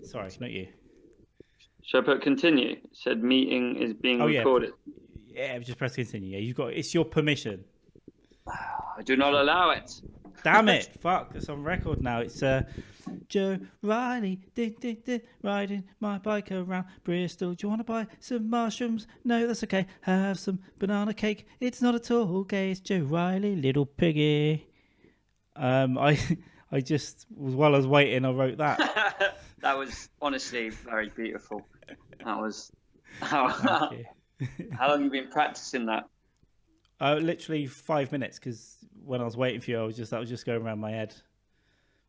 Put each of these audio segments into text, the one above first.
Sorry, not you. Should I put continue? It said meeting is being Oh yeah, recorded. yeah. Just press continue. Yeah, you've got. It's your permission. I do not allow it. Damn it! Fuck, it's on record now. It's Joe Riley, riding my bike around Bristol. Do you want to buy some mushrooms? No, that's okay. Have some banana cake. It's not at all okay. It's Joe Riley, little piggy. I just, while I was waiting, I wrote that. That was honestly very beautiful. That was how, Thank you. how long have you been practicing that? Literally 5 minutes, because when I was waiting for you, that was just going around my head.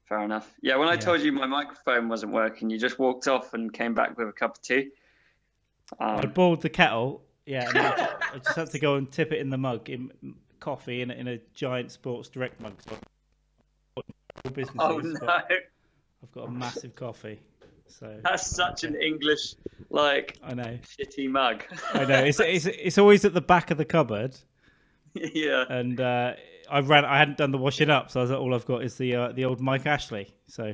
Fair enough. Yeah, when I told you my microphone wasn't working, you just walked off and came back with a cup of tea. I boiled the kettle, and I just had to go and tip it in the mug, in coffee, in a giant Sports Direct mug. So oh no! I've got a massive coffee. So that's such an English, like, I know, shitty mug. I know. It's always at the back of the cupboard. Yeah. And I hadn't done the washing up, so all I've got is the old Mike Ashley. So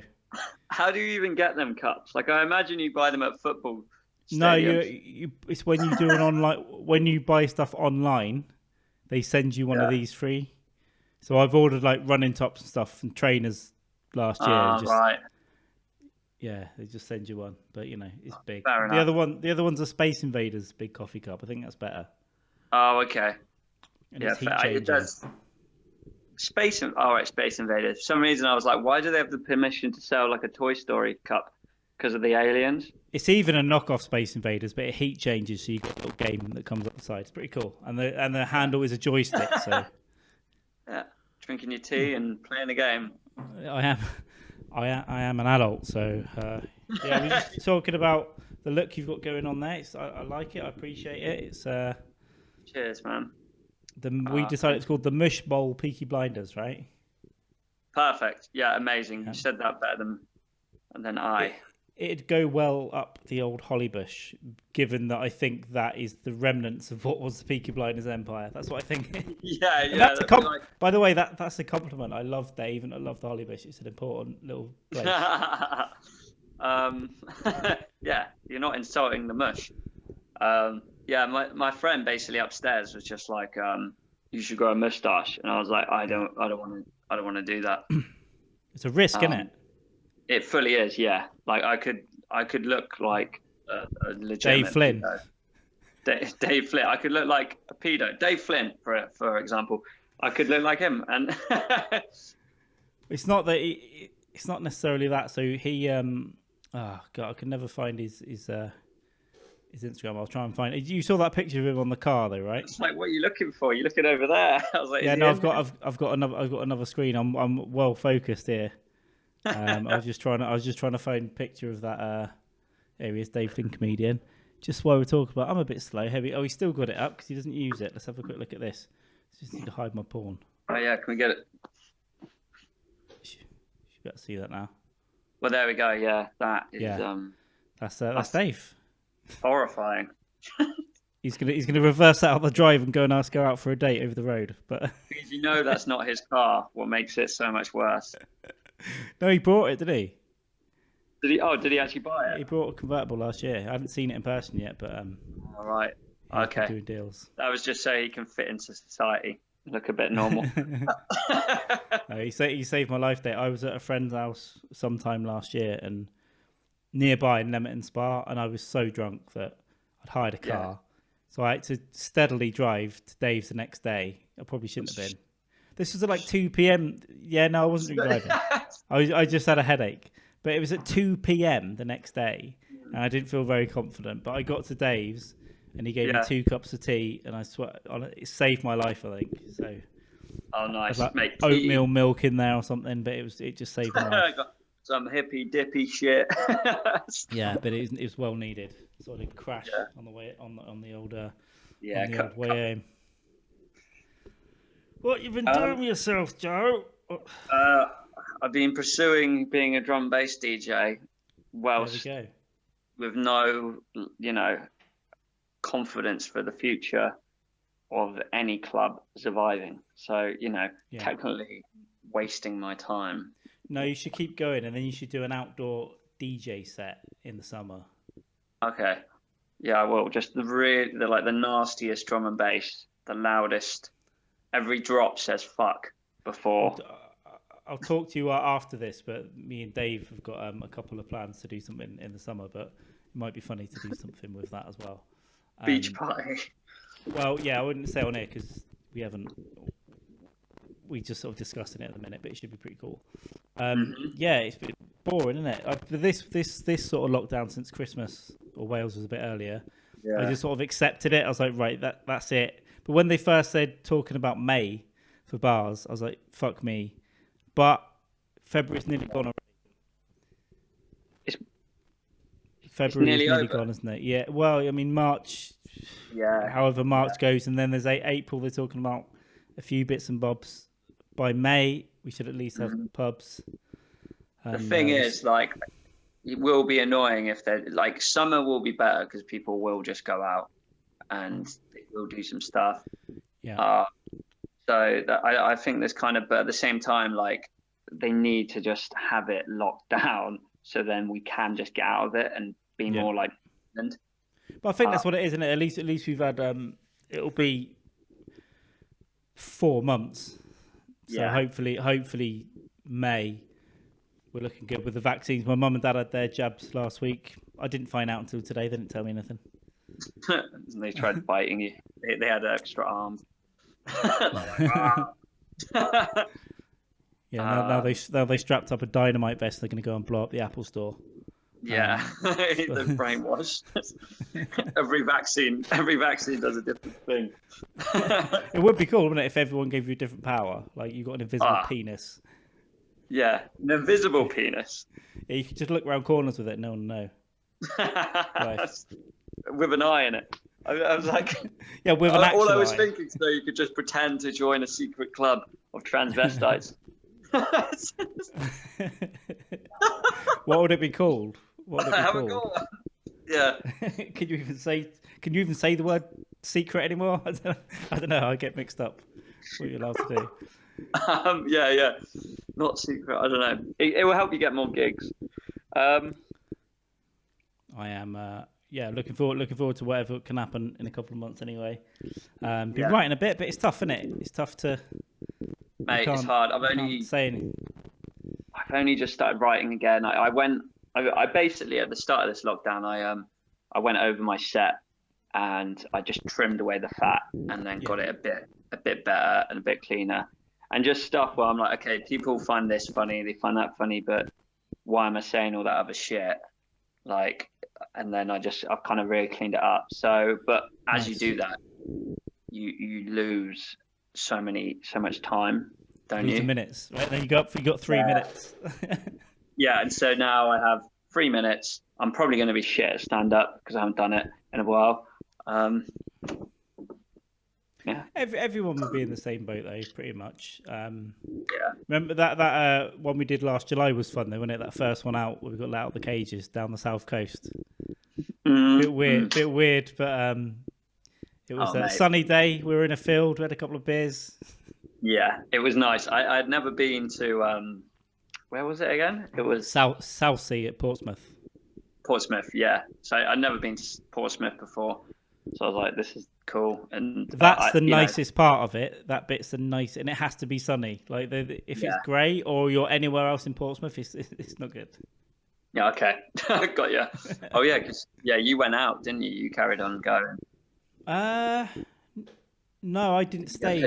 how do you even get them cups? Like, I imagine you buy them at football stadiums. No, it's when you do when you buy stuff online, they send you one of these free. So I've ordered like running tops and stuff and trainers last year. Right. Yeah, they just send you one, but it's big. Fair enough. The other one's a Space Invaders big coffee cup. I think that's better. Oh, okay. And yeah, it does. Space Invaders. For some reason, I was like, why do they have the permission to sell like a Toy Story cup? Because of the aliens? It's even a knockoff Space Invaders, but it heat changes, so you got a little game that comes up the side. It's pretty cool, and the handle is a joystick. So yeah, drinking your tea and playing the game. I am an adult, so we're just talking about the look you've got going on there. I like it. I appreciate it. It's cheers, man. We decided it's called the Mush Bowl Peaky Blinders, right? Perfect. Yeah, amazing. You said that better than I. It'd go well up the old holly bush, given that I think that is the remnants of what was the Peaky Blinders empire. That's what I think. Yeah. By the way, that's a compliment. I love Dave and I love the holly bush. It's an important little place. Yeah, you're not insulting the mush. Yeah, my friend basically upstairs was just like, you should grow a mustache, and I was like, I don't want to do that. It's a risk, isn't it? It fully is, yeah. Like I could look like a legitimate Dave Flynn. Dave Flynn. I could look like a pedo. Dave Flynn, for example. I could look like him, and it's not that. It's not necessarily that. So he, oh God, I could never find his Instagram. I'll try and find it. You saw that picture of him on the car, though, right? It's like, what are you looking for? You're looking over there. I was like, yeah, no, I've got another screen. I'm well focused here. I was just trying to find a picture of that. Here he is, Dave Flynn, comedian. Just while we're talking about, I'm a bit slow. Heavy. Oh, he's still got it up because he doesn't use it. Let's have a quick look at this. Just need to hide my porn. Oh yeah, can we get it? You better see that now. Well, there we go. Yeah, that is. That's Dave. Horrifying. He's gonna reverse that out the drive and go and ask her out for a date over the road. But because that's not his car. What makes it so much worse? No, he bought it, didn't he? Did he? Oh, did he actually buy it? He bought a convertible last year. I haven't seen it in person yet, but all right. Okay. Doing deals. That was just so he can fit into society, look a bit normal. No, he saved my life there. I was at a friend's house sometime last year, and nearby in Leamington Spa, and I was so drunk that I'd hired a car, so I had to steadily drive to Dave's the next day. I probably shouldn't have been. This was at like 2 p.m. Yeah, no, I wasn't driving. I just had a headache. But it was at 2 p.m. the next day, and I didn't feel very confident. But I got to Dave's, and he gave me 2 cups of tea, and I swear, it saved my life, I think. So, oh, nice. Like mate, oatmeal milk in there or something, but it just saved my life. Got some hippy dippy shit. Yeah, but it was well needed. So I didn't crash on the way on the old way home. What you been doing with yourself, Joe? I've been pursuing being a drum bass DJ, whilst with no, confidence for the future of any club surviving. So, technically wasting my time. No, you should keep going, and then you should do an outdoor DJ set in the summer. Okay. Yeah, I will. Just the nastiest drum and bass, the loudest. Every drop says fuck before. I'll talk to you after this, but me and Dave have got a couple of plans to do something in the summer, but it might be funny to do something with that as well. Beach party. Well, yeah, I wouldn't say on air because we just sort of discussing it at the minute, but it should be pretty cool. Yeah, it's been boring, isn't it? This sort of lockdown since Christmas, or Wales was a bit earlier. Yeah. I just sort of accepted it. I was like, right, that's it. But when they first said talking about May for bars, I was like, fuck me. But February's nearly gone already. February's nearly gone, isn't it? Yeah. Well, I mean, March. Yeah. However March goes, and then there's April. They're talking about a few bits and bobs. By May, we should at least have pubs. The thing is, like, it will be annoying if they're like summer will be better because people will just go out and they will do some stuff. Yeah. So I think there's kind of, but at the same time, like they need to just have it locked down so then we can just get out of it and be more like. But I think that's what it is, isn't it? At least we've had it'll be 4 months. So hopefully May we're looking good with the vaccines. My mum and dad had their jabs last week. I didn't find out until today. They didn't tell me anything. And they tried biting you. They had extra arms. Now they strapped up a dynamite vest. They're going to go and blow up the Apple store. Yeah, the brainwash. every vaccine does a different thing. It would be cool, wouldn't it, if everyone gave you a different power? Like you got an invisible penis. Yeah, an invisible penis. Yeah, you could just look around corners with it, no one will know. Right. With an eye in it. I was like, yeah, with an actual all I was eye. thinking, so you could just pretend to join a secret club of transvestites. What would it be called? What would it be called? Yeah. Can you even say the word secret anymore? I don't know. I get mixed up. What you're allowed to do. Yeah. Not secret. I don't know. It will help you get more gigs. I am. Looking forward to whatever can happen in a couple of months. Anyway, been writing a bit, but it's tough, isn't it? It's tough to. Mate, it's hard. I've only just started writing again. I basically at the start of this lockdown, I went over my set and I just trimmed away the fat and then got it a bit better and a bit cleaner, and just stuff where I'm like, okay, people find this funny, they find that funny, but why am I saying all that other shit? Like, and then I've kind of really cleaned it up. So, but as you do that, you lose so much time, don't you? Minutes, right? Then you got 3 minutes. Yeah, and so now I have 3 minutes. I'm probably going to be shit at stand up because I haven't done it in a while. Yeah. Everyone will be in the same boat though, pretty much. Remember that one we did last July was fun though, wasn't it? That first one out where we got let out of the cages down the south coast. Bit weird, but it was a sunny day. We were in a field. We had a couple of beers. Yeah, it was nice. I had never been to where was it again? It was Southsea at Portsmouth. Portsmouth, yeah. So I'd never been to Portsmouth before. So I was like, this is cool. And that's the nicest part of it. That bit's the nice, and it has to be sunny. Like if it's grey or you're anywhere else in Portsmouth, it's not good. Yeah, okay. Got you. Oh yeah, because you went out, didn't you? You carried on going. No, I didn't stay.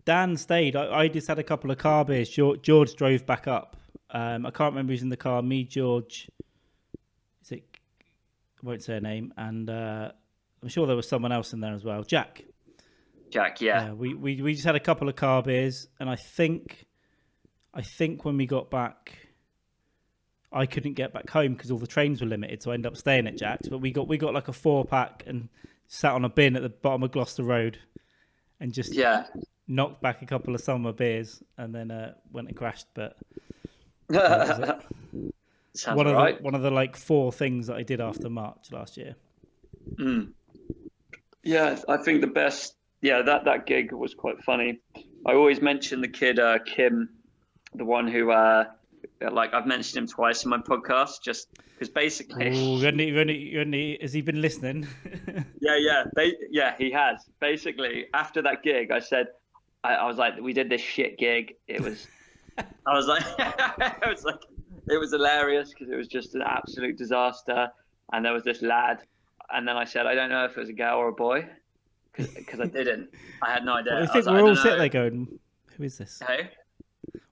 Dan stayed. I just had a couple of car beers. George drove back up. I can't remember who's in the car. Me, George. I won't say her name, and I'm sure there was someone else in there as well. Jack, yeah. We just had a couple of car beers, and I think when we got back, I couldn't get back home because all the trains were limited, so I ended up staying at Jack's. But we got like a 4-pack and sat on a bin at the bottom of Gloucester Road, and just knocked back a couple of summer beers, and then went and crashed. But that sounds one of the like 4 things that I did after March last year. Yeah, I think the best. Yeah, that gig was quite funny. I always mention the kid Kim, the one who like I've mentioned him twice in my podcast, just because basically. Has he been listening? Yeah, he has. Basically, after that gig, I said, I was like, we did this shit gig. It was, I was like, it was hilarious because it was just an absolute disaster. And there was this lad, and then I said, I don't know if it was a girl or a boy, because I didn't. I had no idea. Well, I think we're all sat there going, "Who is this?" Hey.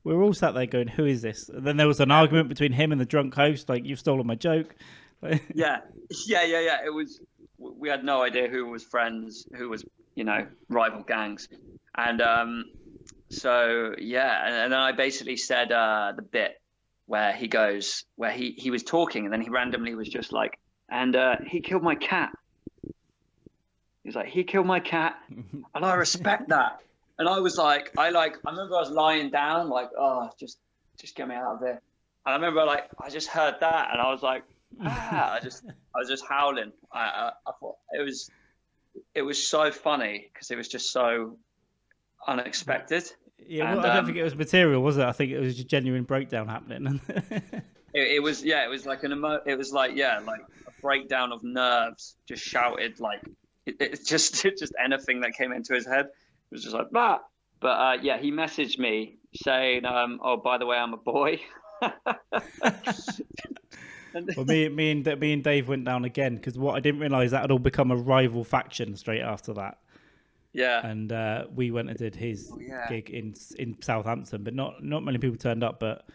We're all sat there going, "Who is this?" And then there was an argument between him and the drunk host, like, "You've stolen my joke." Yeah. It was. We had no idea who was friends, who was, rival gangs, and so yeah, and then I basically said the bit where he was talking, and then he randomly was just like, and he killed my cat. He was like, he killed my cat, and I respect that. And I was like, I remember I was lying down, like, oh, just get me out of here. And I remember, like, I just heard that, and I was like, I was just howling. I thought it was so funny because it was just so unexpected. Yeah, well, I don't think it was material, was it? I think it was a genuine breakdown happening. it was like like a breakdown of nerves, just shouted, like it just anything that came into his head. It was just like that. But yeah, he messaged me saying, "Oh, by the way, I'm a boy." Well, me and Dave went down again because what I didn't realise that had all become a rival faction straight after that. Yeah. And we went and did his gig in Southampton, but not many people turned up. But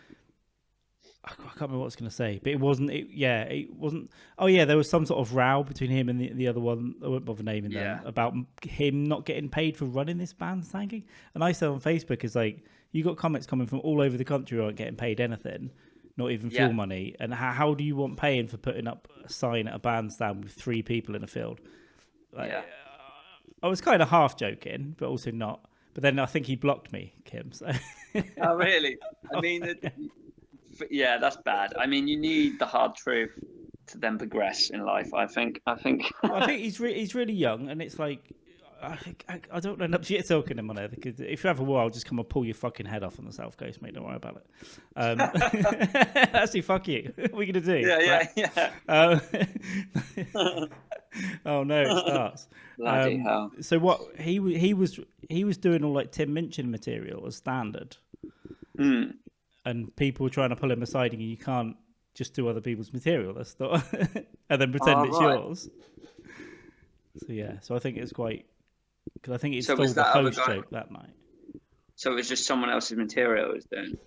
I can't remember what I was going to say. But it wasn't. It wasn't. Oh yeah, there was some sort of row between him and the other one. I won't bother naming them about him not getting paid for running this bandstand gig. And I said on Facebook, is like, you got comments coming from all over the country who aren't getting paid anything. Not even fuel money. And how do you want paying for putting up a sign at a bandstand with 3 people in a field? Like, I was kind of half joking, but also not. But then I think he blocked me, Kim. So. Oh, really? I mean, that's bad. I mean, you need the hard truth to then progress in life, I think. Well, I think he's really young, and it's like, I don't end up shit talking him on there, because if you have a war, I'll just come and pull your fucking head off on the South Coast, mate. Don't worry about it. Actually, fuck you. What are you going to do? Yeah. Oh no, it starts. Bloody hell. So what he was doing all like Tim Minchin material as standard, and people were trying to pull him aside, and you can't just do other people's material. That's not, and then pretend it's yours. So yeah, so I think it's quite, because I think it's still the host joke that night. So it was just someone else's material it was doing.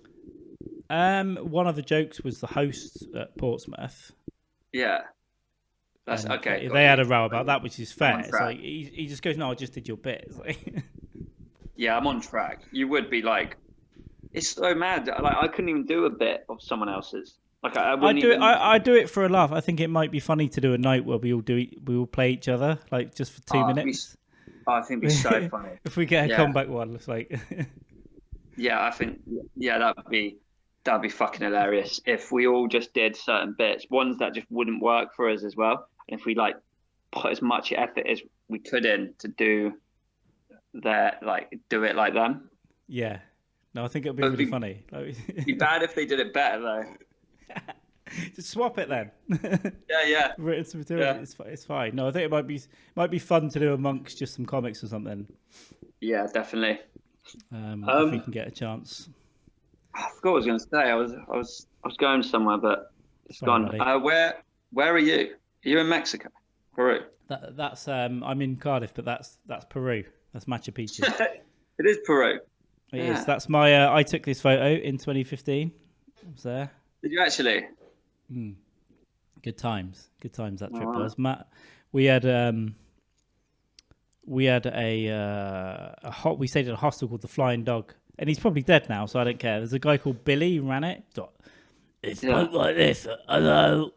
One of the jokes was the host at Portsmouth. Yeah. That's okay. They had a row about that, which is fair. It's like he just goes, "No, I just did your bit." It's like... Yeah, I'm on track. You would be like, it's so mad. Like, I couldn't even do a bit of someone else's. Like I do it for a laugh. I think it might be funny to do a night where we all play each other, like just for 2 minutes. I think it'd be so funny if we get a comeback one. It's like, yeah, I think that'd be fucking hilarious if we all just did certain bits, ones that just wouldn't work for us as well. And if we like put as much effort as we could in to do that, like do it like them. Yeah, no, I think it'd be really funny. It'd be bad if they did it better though. Just swap it then. Yeah. Written some material. Yeah. It's fine. No, I think it might be fun to do amongst just some comics or something. Yeah, definitely. If we can get a chance. I forgot what I was going to say. I was going somewhere, but it's gone. Where are you? Are you in Mexico? Peru? That's I'm in Cardiff, but that's Peru. That's Machu Picchu. It is Peru. It is. That's my. I took this photo in 2015. I was there. Did you actually? Good times. That trip was. Matt, we had a we stayed at a hostel called the Flying Dog, and he's probably dead now, so I don't care. There's a guy called Billy who ran it. It's like this, hello,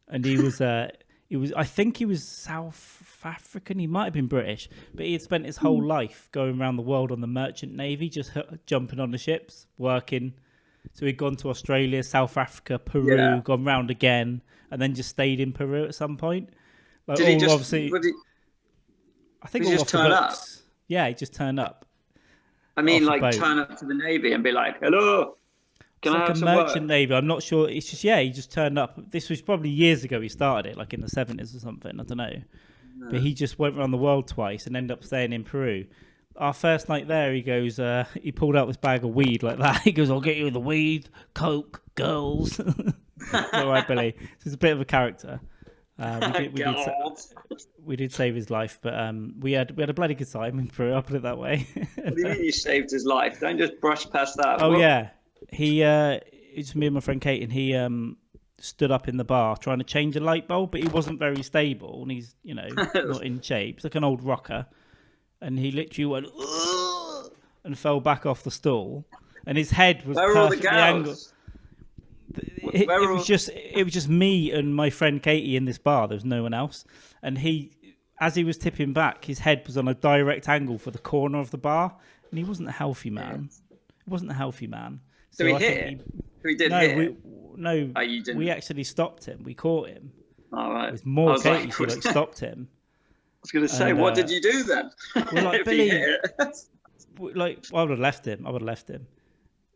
and he was I think he was South African. He might have been British, but he had spent his whole life going around the world on the merchant navy, just jumping on the ships, working. So he'd gone to Australia, South Africa, Peru, gone round again, and then just stayed in Peru at some point. Like, did he just? I think all off the books. Yeah, he just turned up. I mean, like turn up to the Navy and be like, "Hello." Can It's I like a have some work? merchant navy. I'm not sure. It's just he just turned up. This was probably years ago. He started it, like in the 70s or something. I don't know. But he just went around the world twice and ended up staying in Peru. Our first night there, he goes. He pulled out this bag of weed like that. He goes, "I'll get you the weed, coke, girls." All right, Billy. So he's a bit of a character. We did save his life, but we had a bloody good time in Peru. I'll put it that way. What do you mean you saved his life? Don't just brush past that. Oh yeah, it's me and my friend Kate, and he stood up in the bar trying to change a light bulb, but he wasn't very stable, and he's not in shape. He's like an old rocker, and he literally went and fell back off the stool, and his head was perfectly angled. It was just me and my friend Katie in this bar. There was no one else, and as he was tipping back, his head was on a direct angle for the corner of the bar, and he wasn't a healthy man. He wasn't a healthy man. So he hit. We did hit. No, oh, you didn't. We actually stopped him. We caught him. All right. It was more Katie. She stopped him. I was going to say, what did you do then? Well, like Billy, I would have left him.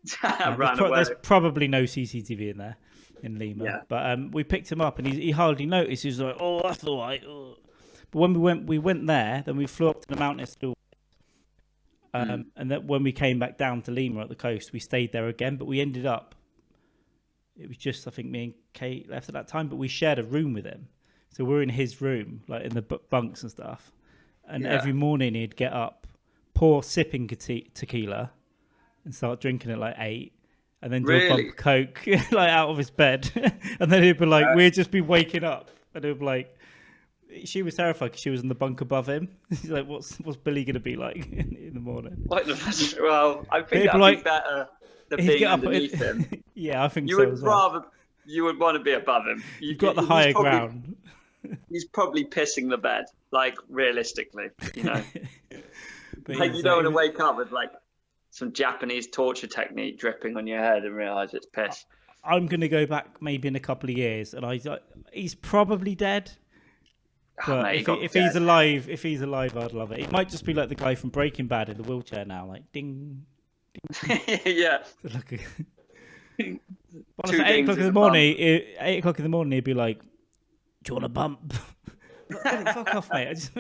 There's probably no CCTV in there in Lima. Yeah. But we picked him up, and he hardly noticed. He was like, "Oh, that's all right." But when we went there, then we flew up to the mountains. And then when we came back down to Lima at the coast, we stayed there again. But we ended up. It was just, I think, me and Kate left at that time, but we shared a room with him. So we're in his room, like in the bunks and stuff. And every morning he'd get up, pour sipping tequila, and start drinking at like 8, and then do a bump of coke like out of his bed. And then he'd be like, we'd just be waking up, and he'd be like, she was terrified because she was in the bunk above him. He's like, what's Billy going to be like in the morning? Well, I think that'd be better than being underneath him. Yeah, I think so as well. You would want to be above him. You've got the higher ground. He's probably pissing the bed, like realistically, But like you don't want to wake up with like some Japanese torture technique dripping on your head and realise it's piss. I'm going to go back maybe in a couple of years, and he's probably dead. But if he's alive, I'd love it. It might just be like the guy from Breaking Bad in the wheelchair now, like ding, ding. Yeah. Well, at 8 o'clock in the morning, 8 o'clock in the morning, he'd be like, "Do you want a bump?" Fuck off, mate.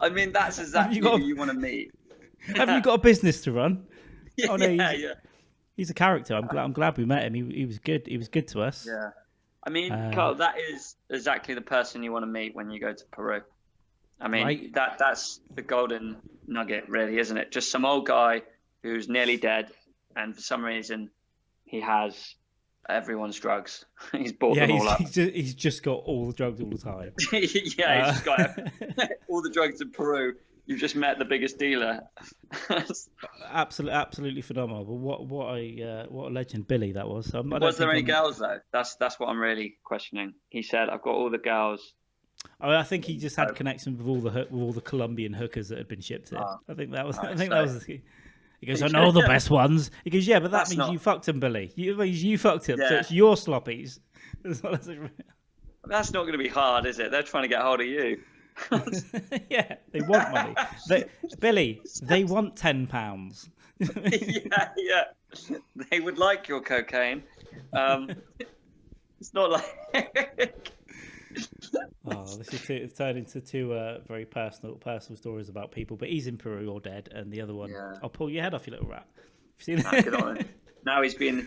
I mean, that's exactly who you want to meet. Haven't you got a business to run? Yeah, yeah. He's a character. I'm glad we met him. He was good. He was good to us. Yeah. I mean, Carl, that is exactly the person you want to meet when you go to Peru. I mean, right? That's the golden nugget, really, isn't it? Just some old guy who's nearly dead, and for some reason, he has everyone's drugs. He's bought them all up. He's just got all the drugs all the time. He's just got all the drugs in Peru. You've just met the biggest dealer. Absolutely phenomenal. But what a legend Billy that was. Was there any girls though? That's what I'm really questioning. He said, "I've got all the girls." I think he just had connections with all the Colombian hookers that had been shipped in. I think that was. That was. He goes, "I know the best ones." He goes, "Yeah, but that means you fucked him, Billy. You fucked him. Yeah. So it's your sloppies." That's not going to be hard, is it? They're trying to get hold of you. Yeah, they want money. Billy, they want £10. yeah. They would like your cocaine. It's not like. It's turned into two very personal stories about people. But he's in Peru or dead, and the other one, I'll pull your head off, you little rat. You've seen it? Now he's been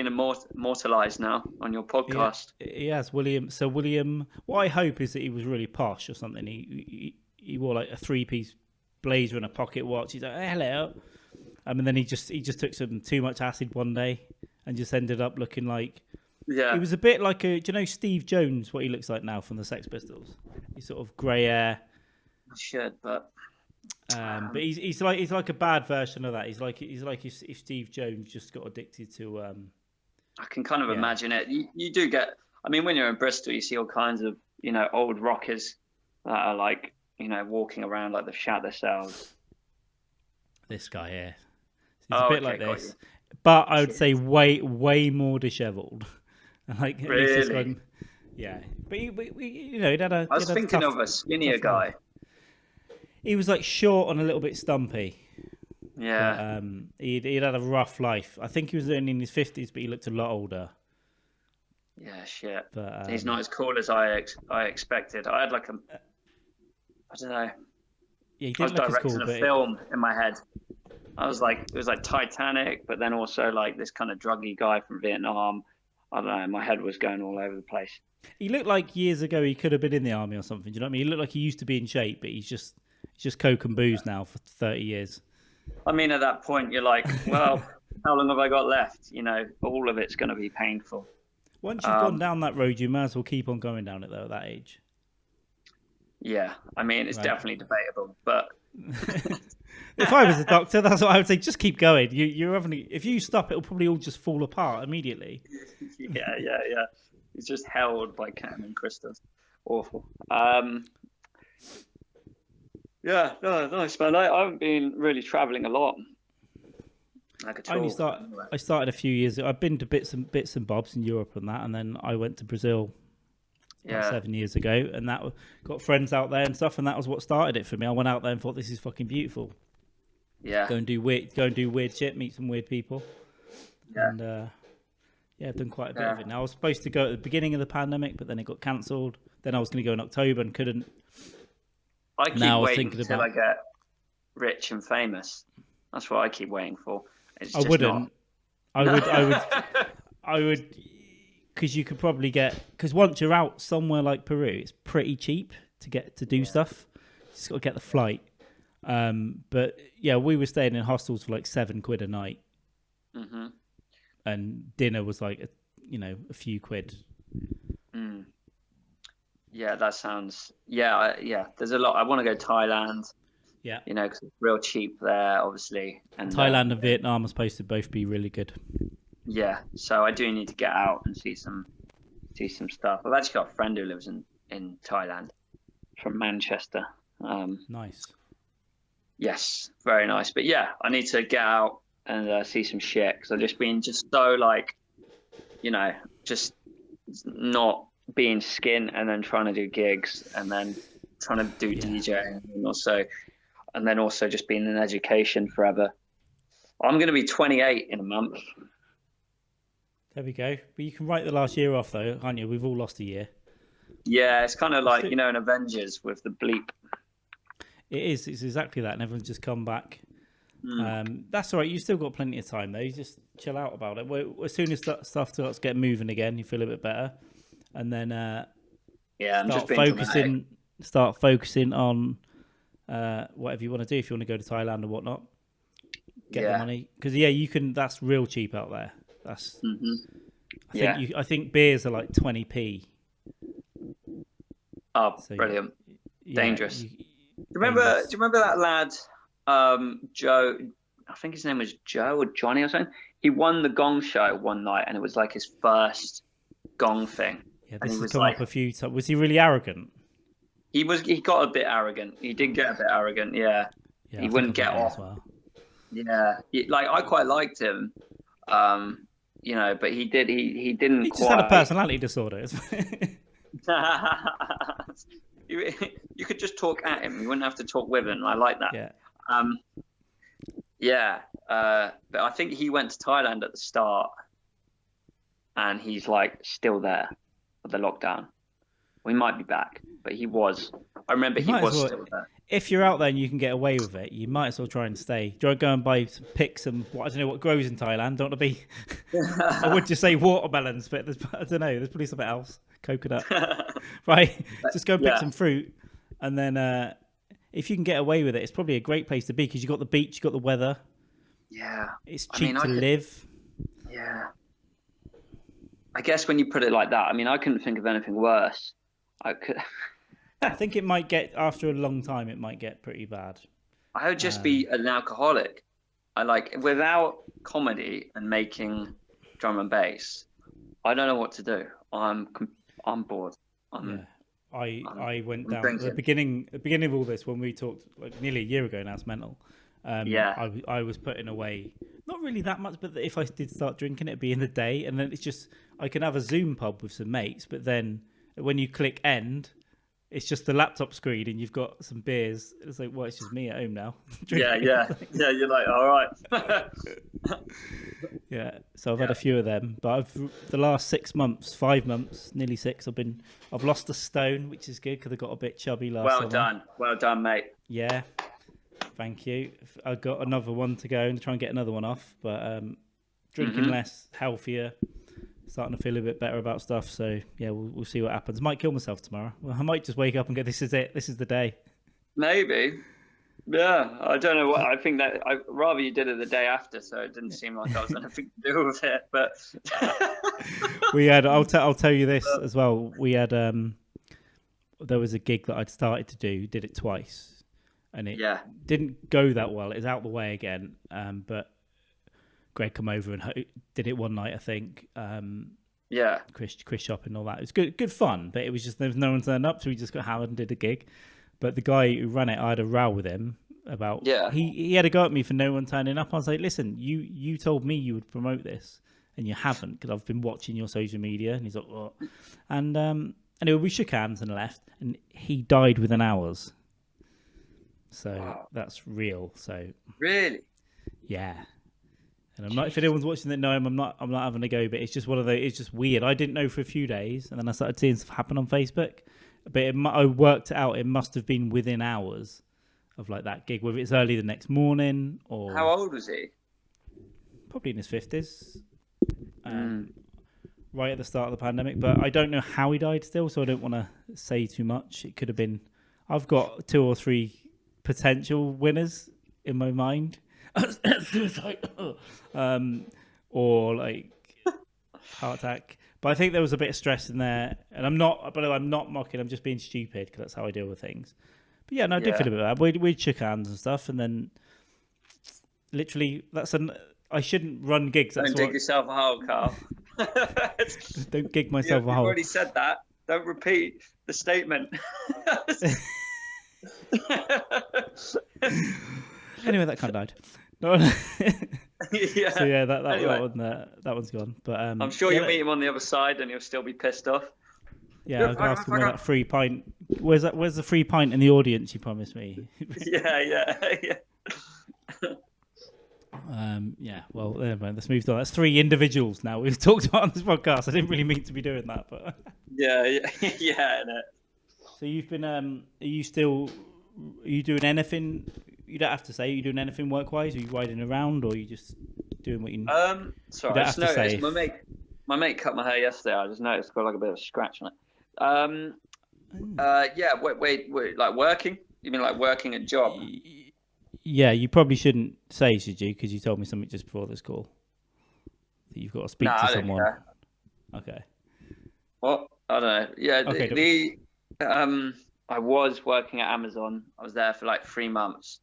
immortalized now on your podcast. He has, William. So William, what I hope is that he was really posh or something. He wore like a 3-piece blazer and a pocket watch. He's like, "Hey, hello," and then he just took some too much acid one day and just ended up looking like. Yeah. He was a bit like do you know Steve Jones? What he looks like now from the Sex Pistols? He's sort of grey hair. I should, but he's like a bad version of that. He's like if Steve Jones just got addicted to. I can kind of imagine it. You do get. I mean, when you're in Bristol, you see all kinds of old rockers that are like walking around like they've shat themselves. This guy here, he's a bit like this, but I would say way more dishevelled. Like really? This guy, yeah, but he had a. I was thinking of a skinnier guy. He was like short and a little bit stumpy. Yeah. But he'd had a rough life. I think he was only in his 50s, but he looked a lot older. Yeah, shit. But He's not as cool as I expected. I had like I don't know. yeah, he I was didn't look as cool, directing a but film in my head. I was like, it was like Titanic, but then also like this kind of druggy guy from Vietnam. I don't know. My head was going all over the place. he looked like years ago he could have been in the army or something. Do you know what I mean? He looked like he used to be in shape, but he's just coke and booze now for 30 years. I mean, at that point, you're like, well, how long have I got left? You know, all of it's going to be painful. Once you've gone down that road, you might as well keep on going down it though. At that age, Yeah, I mean, it's right? definitely debatable, but If I was a doctor, that's what I would say. Just keep going. You're having. If you stop, it'll probably all just fall apart immediately. yeah. It's just held by ketamine crystals. Awful. Yeah, no, nice, man. I haven't been really traveling a lot. Like at all. I started a few years ago. I've been to bits and bobs in Europe and that, and then I went to Brazil about 7 years ago, and got friends out there and stuff, and that was what started it for me. I went out there and thought, this is fucking beautiful. Yeah. Go and do weird shit, meet some weird people. Yeah. And I've done quite a bit of it now. I was supposed to go at the beginning of the pandemic, but then it got cancelled. Then I was going to go in October and couldn't. I keep waiting until I get rich and famous. That's what I keep waiting for. It's just wouldn't. Not. I would, because you could probably because once you're out somewhere like Peru, it's pretty cheap to do stuff. You just got to get the flight. But yeah, we were staying in hostels for like £7 a night, and dinner was like a few quid. Mm. Yeah, that sounds. Yeah. There's a lot. I want to go to Thailand. Yeah, because it's real cheap there, obviously. And Thailand and Vietnam are supposed to both be really good. Yeah, so I do need to get out and see some stuff. I've actually got a friend who lives in Thailand, from Manchester. Nice. Yes, very nice. But yeah, I need to get out and see some shit, because I've just been so like, just not being skint, and then trying to do gigs, and then trying to do DJing, and then also just being in education forever. I'm going to be 28 in a month. There we go. But you can write the last year off, though, can't you? We've all lost a year. Yeah, it's kind of like, in Avengers with the bleep. It is. It's exactly that. And everyone's just come back. That's all right. You've still got plenty of time, though. You just chill out about it. As soon as stuff starts getting moving again, you feel a bit better. And then I'm just being start focusing on whatever you want to do. If you want to go to Thailand or whatnot, get the money. Because, you can. That's real cheap out there. That's. I think beers are like 20p. Oh, so brilliant! Dangerous. Do you remember that lad, Joe? I think his name was Joe or Johnny or something. He won the Gong Show one night, and it was like his first Gong thing. Yeah, this has come up a few times. Was he really arrogant? He got a bit arrogant. He did get a bit arrogant. Yeah, he wouldn't get off. Well. Yeah, I quite liked him. But he didn't. He just had a personality disorder. You could just talk at him. You wouldn't have to talk with him. I like that. Yeah. But I think he went to Thailand at the start, and he's like still there with the lockdown. We might be back, but he was. I remember he was still there. If you're out there and you can get away with it, you might as well try and stay. Do you want to go and buy some picks and I don't know what grows in Thailand? Don't want to be. I would just say watermelons, but I don't know. There's probably something else. Coconut, right? Just go and pick some fruit, and then if you can get away with it, it's probably a great place to be because you got the beach, you got the weather. Yeah, it's cheap to live. Yeah, I guess when you put it like that, I mean, I couldn't think of anything worse. I think it might get after a long time. It might get pretty bad. I would just be an alcoholic. Without comedy and making drum and bass. I don't know what to do. I'm bored. I went down at the beginning of all this when we talked like nearly a year ago now. It's mental. I was putting away not really that much, but if I did start drinking, it'd be in the day, and then it's just I can have a Zoom pub with some mates, but then when you click end, it's just the laptop screen, and you've got some beers. It's like, well, it's just me at home now. Yeah. You're like, all right. Yeah, so I've had a few of them, but the last 6 months, 5 months, nearly 6, I've lost a stone, which is good because I got a bit chubby last summer. Well done, mate. Yeah, thank you. I've got another one to go and try and get another one off, but drinking less, healthier, starting to feel a bit better about stuff. So yeah, we'll see what happens. Might kill myself tomorrow. Well, I might just wake up and go, this is it. This is the day. Maybe. Yeah, I don't know what. I think that I rather you did it the day after, so it didn't seem like I was anything to do with it. But we had. I'll tell you this as well. We had. There was a gig that I'd started to do. Did it twice, and it didn't go that well. It was out the way again. But Greg come over and did it one night, I think. Chris shopping and all that. It was good fun, but it was just there was no one turned up, so we just got hammered and did a gig. But the guy who ran it, I had a row with him about. Yeah. He had a go at me for no one turning up. I was like, listen, you told me you would promote this, and you haven't because I've been watching your social media. And he's like, what? And anyway, we shook hands and left, and he died within hours. So that's real. So really, yeah. And I'm not. If anyone's watching that, know him. I'm not having a go, but it's just one of those. It's just weird. I didn't know for a few days, and then I started seeing stuff happen on Facebook. But I worked it out. It must have been within hours of like that gig, whether it's early the next morning or. How old was he? Probably in his 50s, right at the start of the pandemic. But I don't know how he died still, so I don't want to say too much. It could have been. I've got 2 or 3 potential winners in my mind, or like heart attack. But I think there was a bit of stress in there, and I'm not mocking. I'm just being stupid because that's how I deal with things. But yeah, no, I did feel a bit bad. We shook hands and stuff, and then literally, I shouldn't run gigs. Don't dig yourself a hole, Carl. Don't gig myself a hole. You've already said that. Don't repeat the statement. Anyway, that cunt died. Yeah. So yeah, that one's gone. But I'm sure you'll meet him on the other side, and he'll still be pissed off. Yeah, I'll ask him where that free pint. Where's the free pint in the audience you promised me? Yeah. Yeah. Well, there, man. Let's move on. That's 3 individuals now we've talked about on this podcast. I didn't really mean to be doing that, but yeah. No. So you've been. Are you doing anything? You don't have to say. Are you doing anything work-wise? Are you riding around, or are you just doing what you? Sorry, I just noticed my mate cut my hair yesterday. I just noticed it's got like a bit of a scratch on it. Yeah. Wait. Like working? You mean like working a job? Yeah, you probably shouldn't say, should you? Because you told me something just before this call that you've got to speak to someone. Care. Okay. Well, I don't know. Yeah. Okay, I was working at Amazon. I was there for like 3 months,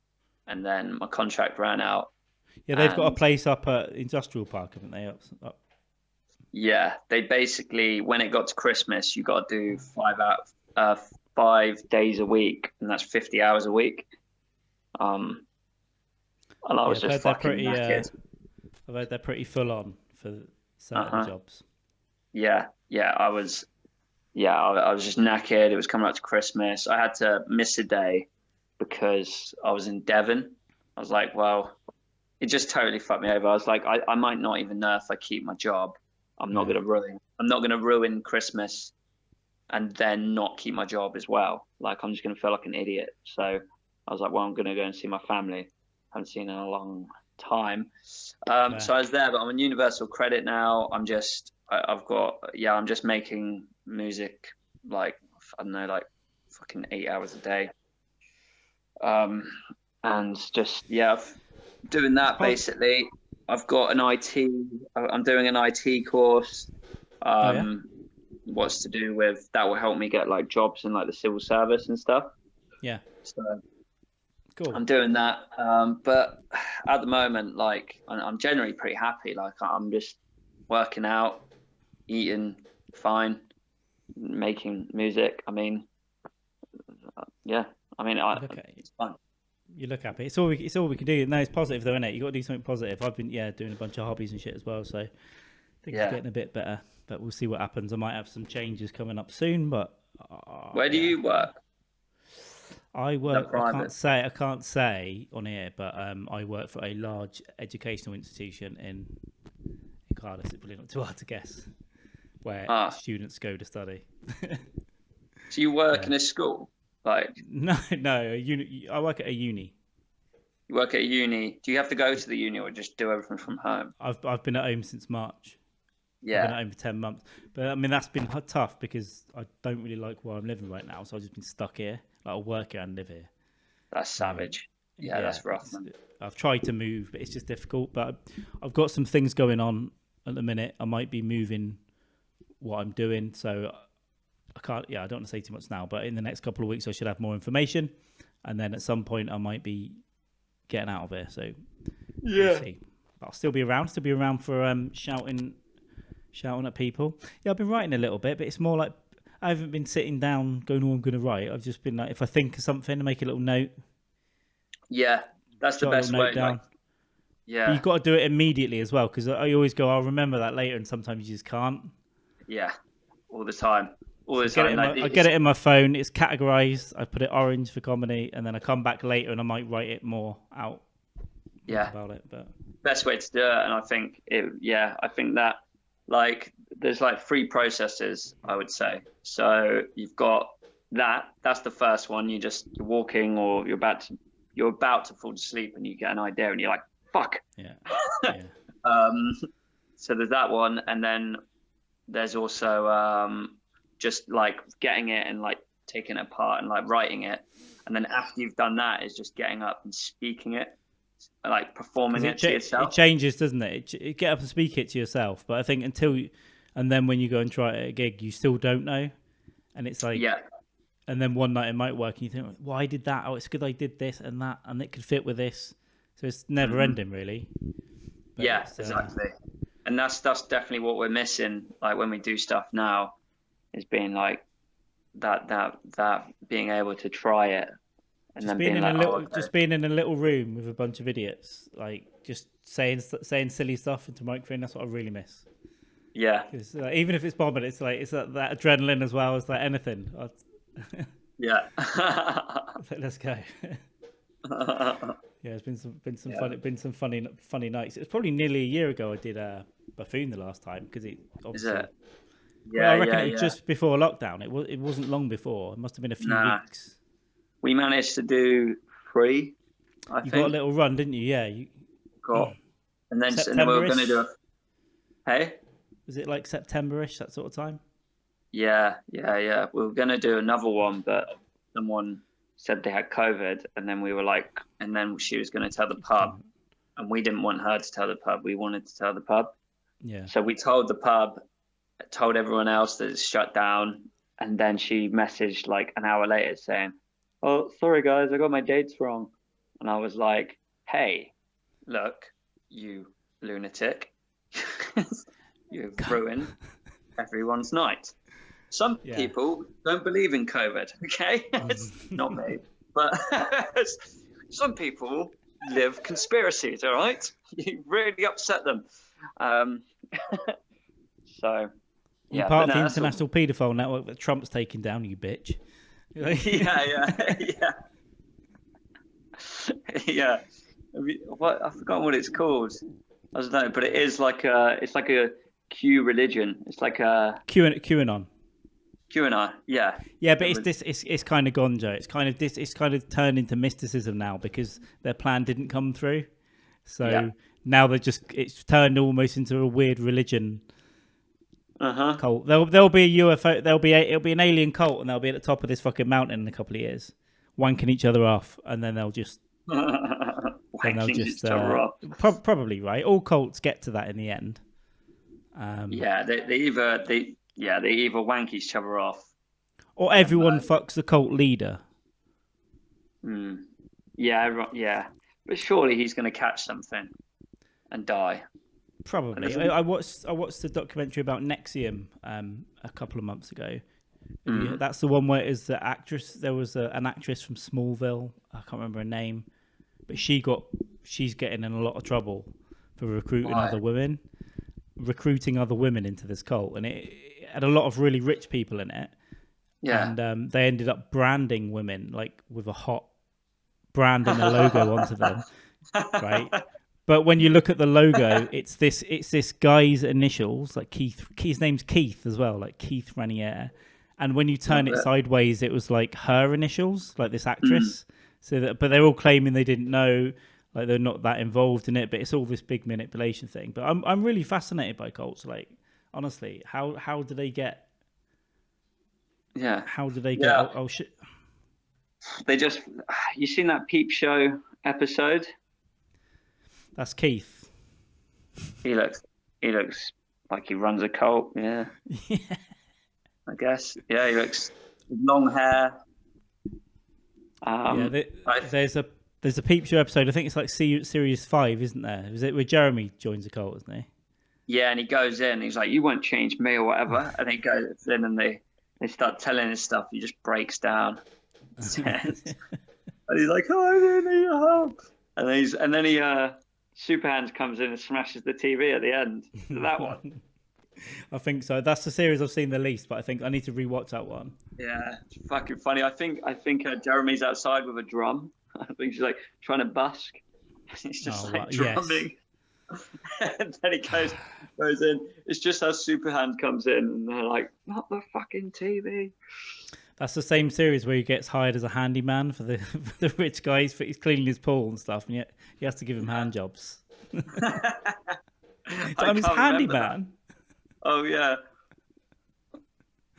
and then my contract ran out. Yeah, they've got a place up at Industrial Park, haven't they? Up. Yeah, they basically, when it got to Christmas, you got to do 5 days a week, and that's 50 hours a week. And I was just fucking knackered. I've heard they're pretty full on for certain jobs. Yeah, I was just knackered. It was coming up to Christmas. I had to miss a day because I was in Devon. I was like, well, it just totally fucked me over. I was like, I might not even know if I keep my job. I'm not gonna ruin Christmas and then not keep my job as well. Like, I'm just gonna feel like an idiot. So I was like, well, I'm gonna go and see my family. Haven't seen in a long time. So I was there, but I'm on Universal Credit now. I'm just making music, like, I don't know, like fucking 8 hours a day. And just, doing that basically. I've got I'm doing an IT course. What's to do with, that will help me get like jobs in like the civil service and stuff. Yeah. So cool. I'm doing that. But at the moment, like, I'm generally pretty happy. Like, I'm just working out, eating fine, making music. I mean, it's fun. You look happy. It's all we can do. No, it's positive though, isn't it? You got to do something positive. I've been doing a bunch of hobbies and shit as well, so I think it's getting a bit better. But we'll see what happens. I might have some changes coming up soon, but Where do you work? I Is that work. private? I can't say on here, but I work for a large educational institution in Cardiff. It's probably not too hard to guess where Ah, students go to study. so you work Yeah. in a school? Like, No, no. I work at a uni. you work at a uni? Do you have to go to the uni or just do everything from home? I've been at home since March. I've been Yeah, at home for 10 months, but I mean that's been tough because I don't really like where I'm living right now. So I've just been stuck here. Like I work here and live here. that's So savage. Yeah, yeah, that's rough, man. I've tried to move, but it's just difficult. But I've got some things going on at the minute. I might be moving what I'm doing, so I can't. Yeah, I don't want to say too much now, but in the next couple of weeks, I should have more information, and then at some point, I might be getting out of here. So we'll Yeah. see. But I'll still be around. Still be around for shouting at people. Yeah, I've been writing a little bit, but it's more like I haven't been sitting down going, "Oh, I'm going to write." I've just been like, if I think of something, I make a little note, Yeah, that's the jot a little best way. note Like, down. But yeah, you've got to do it immediately as well, because I always go, "I'll remember that later," and sometimes you just can't. yeah, all the time, all So the time. Like, I get it in my phone. It's categorized. I put it orange for comedy, and then I come back later and I might write it more out. Think yeah, about it, but best way to do it. And I think it. Yeah, I think that like there's like three processes I would say. So you've got that. That's the first one. You're walking or you're about to fall asleep and you get an idea and you're like, fuck. yeah, yeah. Um, so there's that one, and then there's also just like getting it and like taking it apart and like writing it, and then after you've done that is just getting up and speaking it, like Because performing it to it yourself. changes, doesn't it? It? Get up and speak it to yourself. But I think and then when you go and try it at a gig, you still don't know, and it's like, Yeah, and then one night it might work, and you think, "Why did that? Oh, it's good I did this and that, and it could fit with this." So it's never ending, really. But yeah, exactly. And that's definitely what we're missing. Like when we do stuff now, is being like that being able to try it and just then being being in a like, oh, little, okay. just being in a little room with a bunch of idiots, like just saying silly stuff into a microphone. That's what I really miss. Yeah, 'Cause, even if it's bombing, it's like it's that adrenaline as well as like anything. yeah. Let's go. Yeah, it's been some Yeah. fun. Been some funny nights. It was probably nearly a year ago I did Buffoon the last time because it Is obviously. it? Well, Yeah, I reckon yeah, it was yeah. just before lockdown. It wasn't long before. It must have been a few Nah, weeks. we managed to do three, I You got a think. little run, didn't you? Yeah. Got and then we were gonna do September-ish. a hey. Was it like September-ish, that sort of time? Yeah, yeah, yeah. We were gonna do another one, but someone said they had COVID, and then we were like, and then she was gonna tell the pub, and we didn't want her to tell the pub. We wanted to tell the pub, Yeah. so we told the pub, told everyone else that it's shut down, and then she messaged like an hour later saying, "Oh, sorry guys, I got my dates wrong," and I was like, "Hey, look, you lunatic, you've ruined everyone's night." Some Yeah. people don't believe in COVID, okay? It's not me. But some people live conspiracies, all right? You really upset them. Um, so, You're yeah, part but of no, the that's all. international paedophile network that Trump's taking down, you bitch. Yeah, yeah, yeah. Yeah. What I forgot what it's called. I don't know, but it's like a Q religion. It's like a QAnon. QAnon. Yeah. Yeah, but It it's was- this. It's kind of gone, Joe. It's kind of this. It's kind of turned into mysticism now because their plan didn't come through. So Yeah. now it's turned almost into a weird religion Uh-huh. cult. There'll be a UFO. It'll be an alien cult, and they'll be at the top of this fucking mountain in a couple of years, wanking each other off, and then they'll just Wanking each other off. probably right. All cults get to that in the end. Yeah, they either wank each other off. Or everyone fucks the cult leader. Yeah, yeah. But surely he's going to catch something and die. Probably. I watched the documentary about Nexium a couple of months ago. Yeah, that's the one where is the actress. There was an actress from Smallville. I can't remember her name, but she's getting in a lot of trouble for recruiting other women into this cult, and it had a lot of really rich people in it. Yeah. and they ended up branding women like with a hot brand and a logo onto them, right? But when you look at the logo, it's this guy's initials, like Keith. His name's Keith as well, like Keith Raniere. And when you turn it sideways, it was like her initials, like this actress. So that, but they're all claiming they didn't know, like they're not that involved in it. But it's all this big manipulation thing. But I'm really fascinated by cults. Like honestly, how do they get? Yeah. How do they get? Yeah. Oh shit! They just. You seen that Peep Show episode? That's Keith. He looks like he runs a cult. Yeah. Yeah. I guess. Yeah, he looks long hair. There's a Peep Show episode. I think it's like series 5, isn't there? Is it where Jeremy joins the cult, isn't he? Yeah, and he goes in. He's like, "You won't change me" or whatever. And he goes in, and they start telling his stuff. He just breaks down. And he's like, "Oh, I really need your help." And then he Superhands comes in and smashes the TV at the end. That one. I think so. That's the series I've seen the least, but I think I need to rewatch that one. Yeah, it's fucking funny. I think Jeremy's outside with a drum. I think she's like trying to busk. He's just drumming. Yes. And then he goes in. It's just how Superhand comes in, and they're like, "Not the fucking TV." That's the same series where he gets hired as a handyman for the rich guys. He's cleaning his pool and stuff, and yet he has to give him hand jobs. I'm his handyman. Oh yeah.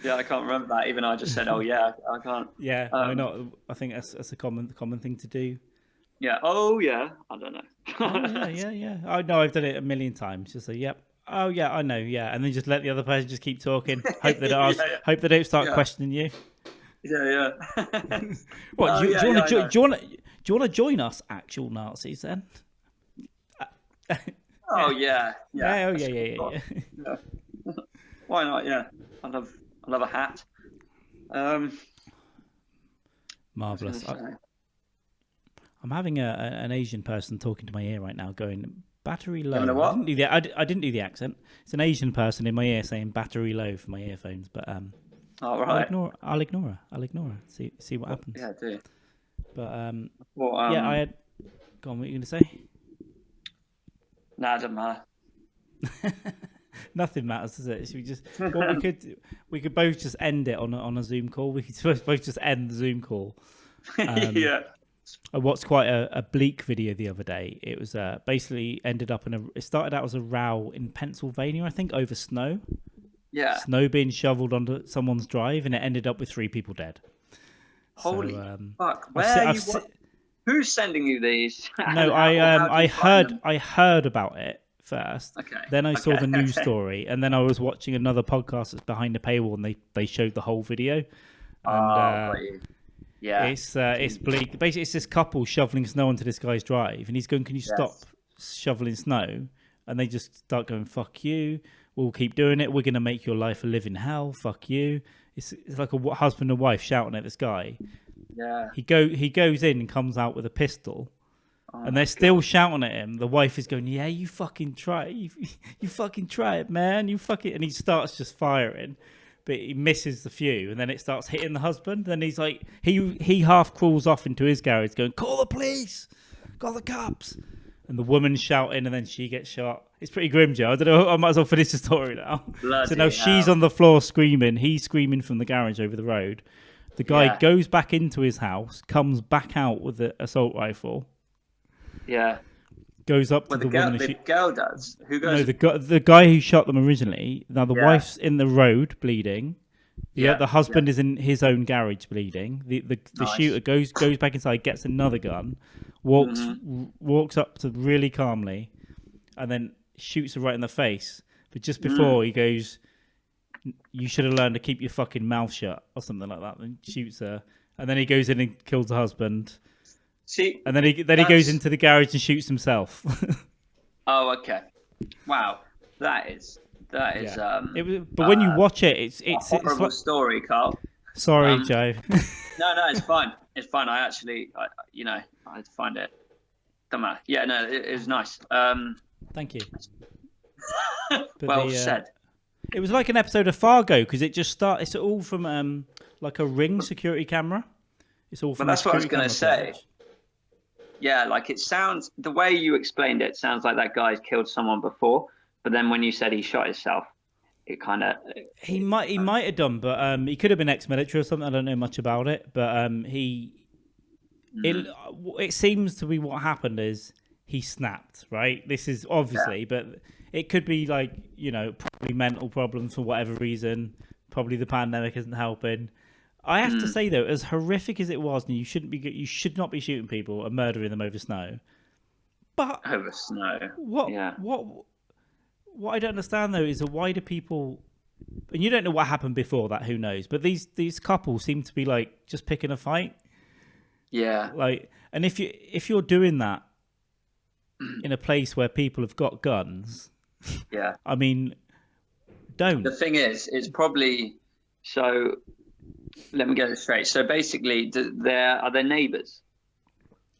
Yeah, I can't remember that. Even I just said, "Oh yeah," I can't. Yeah, I know. I think that's a common thing to do. Yeah. Oh yeah. I don't know. Yeah. I know. I've done it a million times. Just say, "Yep." Oh yeah, I know. Yeah, and then just let the other person just keep talking. Hope they don't hope they don't start questioning you. Yeah. What? Do you want to join us, actual Nazis? Then. Oh yeah. Yeah. Why not? Yeah, I love a hat. Marvelous. I'm having an Asian person talking to my ear right now, going battery low. What? I didn't do the accent. It's an Asian person in my ear saying battery low for my earphones, but all right. I'll ignore her. See what happens. Yeah, do. But I had. Go on. What are you going to say? Nah, it doesn't matter. Nothing matters, does it? Should we just? Well, we could both just end it on a Zoom call. We could both just end the Zoom call. Yeah. I watched quite a bleak video the other day. It was basically ended up it started out as a row in Pennsylvania, I think, over snow. Yeah. Snow being shoveled onto someone's drive, and it ended up with 3 people dead. Holy fuck! Who's sending you these? No, I heard about it first. Okay. Then I saw the news story, and then I was watching another podcast that's behind the paywall, and they showed the whole video. And, yeah, it's bleak. Basically, it's this couple shoveling snow onto this guy's drive, and he's going, "Can you stop shoveling snow?" And they just start going, "Fuck you! We'll keep doing it. We're gonna make your life a living hell. Fuck you!" It's like a husband and wife shouting at this guy. Yeah. He goes in and comes out with a pistol, and they're still shouting at him. The wife is going, "Yeah, you fucking try it. You fucking try it, man. You fucking." And he starts just firing. But he misses the few, and then it starts hitting the husband. Then he's like, he half crawls off into his garage, going, "Call the police, call the cops!" And the woman's shouting, and then she gets shot. It's pretty grim, Joe. I don't know. I might as well finish the story now. So now she's on the floor screaming. He's screaming from the garage over the road. The guy goes back into his house, comes back out with the assault rifle. Yeah. Goes up to the woman. The girl does. Who goes? No, the guy who shot them originally. Now the wife's in the road bleeding. The husband is in his own garage bleeding. The shooter goes back inside, gets another gun, walks up to really calmly, and then shoots her right in the face. But just before he goes, "You should have learned to keep your fucking mouth shut," or something like that. And shoots her, and then he goes in and kills the husband. See, and then he goes into the garage and shoots himself. Oh, okay. Wow, that is. Yeah. But when you watch it, it's a horrible like... story, Carl. Sorry, Joe. No, it's fine. It's fine. I find it. Don't matter. Yeah, no, it was nice. Thank you. Well said. It was like an episode of Fargo because it just started. It's all from like a Ring security camera. It's all from. But that's what I was going to say. Footage. Yeah, like it sounds. The way you explained it sounds like that guy's killed someone before. But then when you said he shot himself, it kind of. He might have done, but he could have been ex-military or something. I don't know much about it, but it seems to be what happened is he snapped. Right. This is obviously, but. It could be like, probably mental problems for whatever reason. Probably the pandemic isn't helping. I have to say though, as horrific as it was, and you should not be shooting people and murdering them over snow. But over snow. What I don't understand though is why do people, and you don't know what happened before that, who knows? But these couples seem to be like just picking a fight. Yeah. Like, and if you're doing that in a place where people have got guns. Yeah. I mean, don't. The thing is, it's probably so. Let me get it straight. So basically, are they neighbours?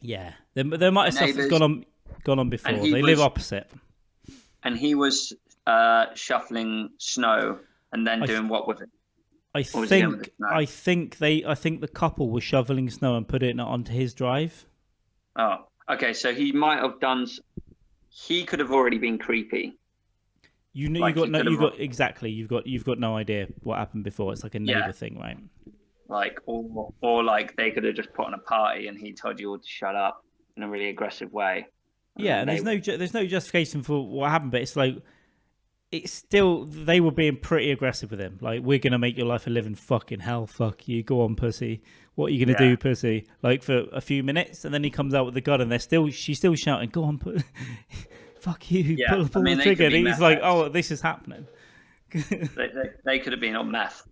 Yeah, there might have stuff that's gone on before. They live opposite. And he was shuffling snow and then doing what with it? I think the couple was shoveling snow and putting it onto his drive. Oh, okay. So he might have done. He could have already been creepy. You've got no idea what happened before. It's like a neighbor thing, right? Like, or like they could have just put on a party and he told you all to shut up in a really aggressive way. Yeah, and there's no justification for what happened, but it's like it's still they were being pretty aggressive with him. Like, we're gonna make your life a living fucking hell. Fuck you, go on, pussy. What are you gonna do, pussy? Like for a few minutes, and then he comes out with the gun, and she's still shouting, "Go on, fuck you, pull the trigger." And he's like, "Oh, this is happening." they could have been on meth,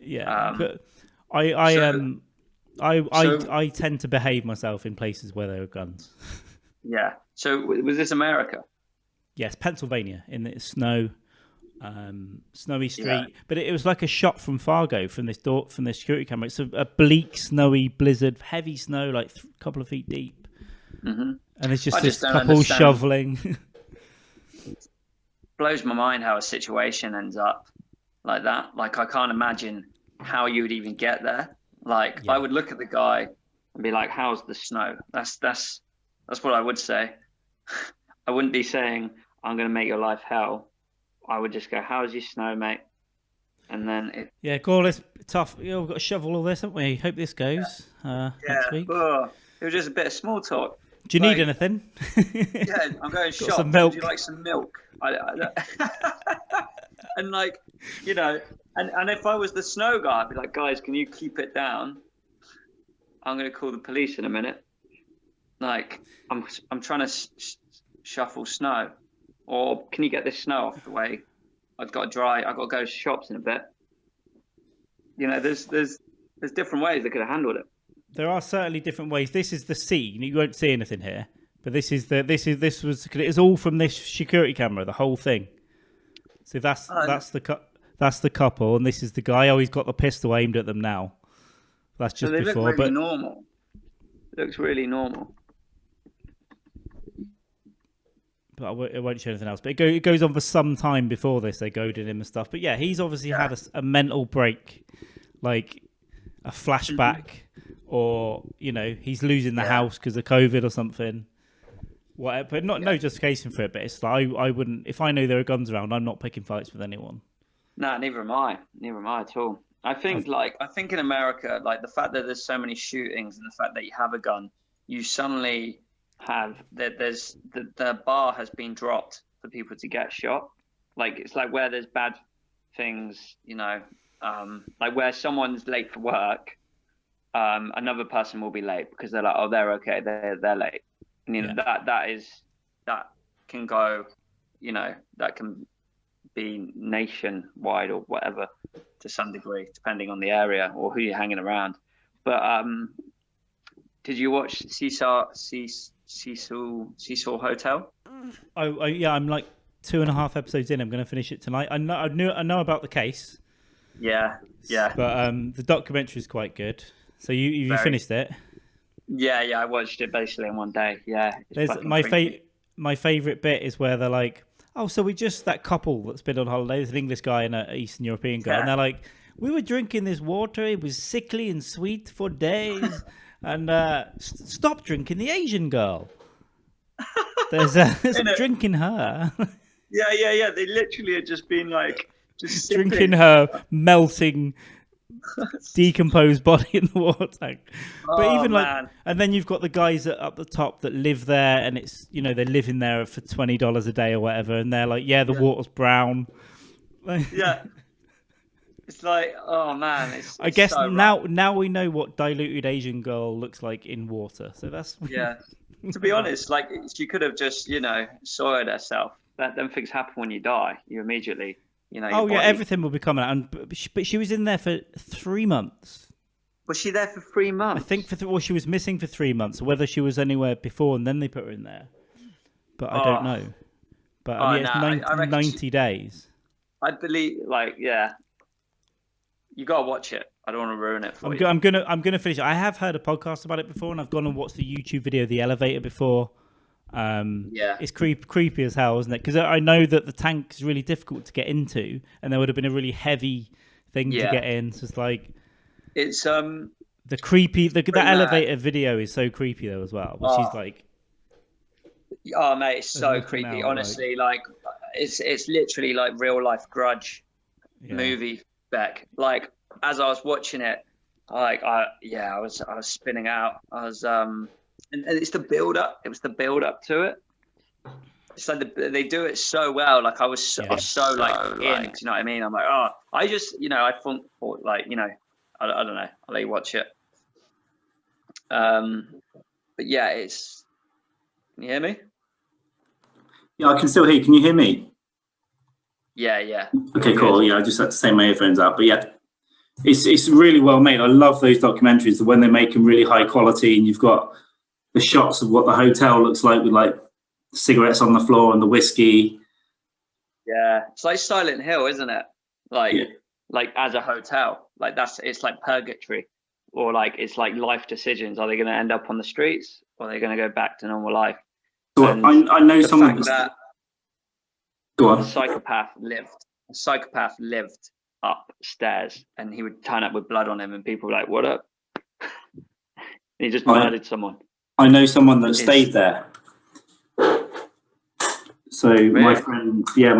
Yeah, but I tend to behave myself in places where there are guns. Yeah. So was this America? Yes, Pennsylvania in the snow, snowy street. But it was like a shot from Fargo from this security camera. It's a bleak, snowy blizzard, heavy snow, like a couple of feet deep. Mm-hmm. And it's just this couple shoveling. Blows my mind how a situation ends up like that. Like, I can't imagine how you would even get there. Like, I would look at the guy and be like, "How's the snow?" That's what I would say. I wouldn't be saying, "I'm going to make your life hell." I would just go, "How's your snow, mate?" And then go on, it's tough. We've got to shovel all this, haven't we? Hope this goes next week. Oh, it was just a bit of small talk. Do you need anything? Yeah, I'm going shop. Some milk. Would you like some milk? And like, and if I was the snow guy, I'd be like, "Guys, can you keep it down? I'm going to call the police in a minute. Like, I'm trying to shuffle snow, or can you get this snow off the way? I've got to go to shops in a bit." There's different ways they could have handled it. There are certainly different ways. This is the scene. You won't see anything here, but it was all from this security camera. The whole thing. So that's the couple, and this is the guy. Oh, he's got the pistol aimed at them now. That's just so they before, look really normal. It looks really normal. But it won't show anything else. But it goes on for some time before this. They goaded him and stuff. But yeah, he's obviously had a mental break, like a flashback, or he's losing the house because of COVID or something. Whatever. But no justification for it. But it's like I wouldn't, if I know there are guns around, I'm not picking fights with anyone. No, neither am I. Neither am I at all. I think in America, like the fact that there's so many shootings and the fact that you have a gun, you suddenly have that there's the bar has been dropped for people to get shot. Like, it's like where there's bad things, like where someone's late for work, another person will be late because they're like, "Oh, they're okay, they're late." And that can go, that can be nationwide or whatever to some degree, depending on the area or who you're hanging around. But did you watch Cecil Hotel? I'm like 2.5 episodes in. I'm going to finish it tonight. I know about the case. Yeah. But the documentary is quite good. So you finished it? Yeah, I watched it basically in one day. Yeah. There's my favorite bit is where they're like, oh, so we just, that couple that's been on holiday, there's an English guy and an Eastern European girl, and they're like, we were drinking this water, it was sickly and sweet for days, and stop drinking the Asian girl. There's drinking her. Yeah. They literally had just been like, just drinking her melting, decomposed body in the water tank. But even like, and then you've got the guys that up the top that live there, and it's, you know, they're living there for $20 a day or whatever, and they're like, yeah, the water's brown. Yeah. It's like, oh man, it's I guess so now we know what diluted Asian girl looks like in water. So that's To be honest, like she could have just, you know, soiled herself. Them things happen when you die. You immediately, you know. Oh yeah, everything will be coming out. But she was in there for 3 months. Was she there for 3 months? I think she was missing for 3 months. Whether she was anywhere before and then they put her in there, but I don't know. But I mean, it's 90 days. I believe, like, yeah. You gotta watch it. I don't want to ruin it for you. I'm gonna finish it. I have heard a podcast about it before, and I've gone and watched the YouTube video, The Elevator, before. It's creepy as hell, isn't it? Because I know that the tank is really difficult to get into, and there would have been a really heavy thing to get in. So it's like the creepy. That elevator video is so creepy though as well. Which is like, oh mate, it's so creepy. Honestly, like it's literally like real life Grudge movie. Beck, like as I was watching it, I was spinning out. I was and it's the build up. It was the build up to it. It's like they do it so well. Like I was so in. Do you know what I mean? I'm like, oh, I just, you know, I thought like, you know, I don't know. I'll let you watch it. But yeah, it's. Can you hear me? Yeah, I can still hear you. Can you hear me? Yeah. Okay, cool. Yeah, I just had to take my earphones out. But yeah, it's really well made. I love those documentaries when they make them really high quality, and you've got the shots of what the hotel looks like with like cigarettes on the floor and the whiskey. Yeah, it's like Silent Hill, isn't it? Like as a hotel, like it's like purgatory, or like it's like life decisions. Are they going to end up on the streets, or are they going to go back to normal life? So I know someone that. Go on. A psychopath lived upstairs, and he would turn up with blood on him, and people were like, "What up?" He just murdered someone. I know someone that stayed there. So really? my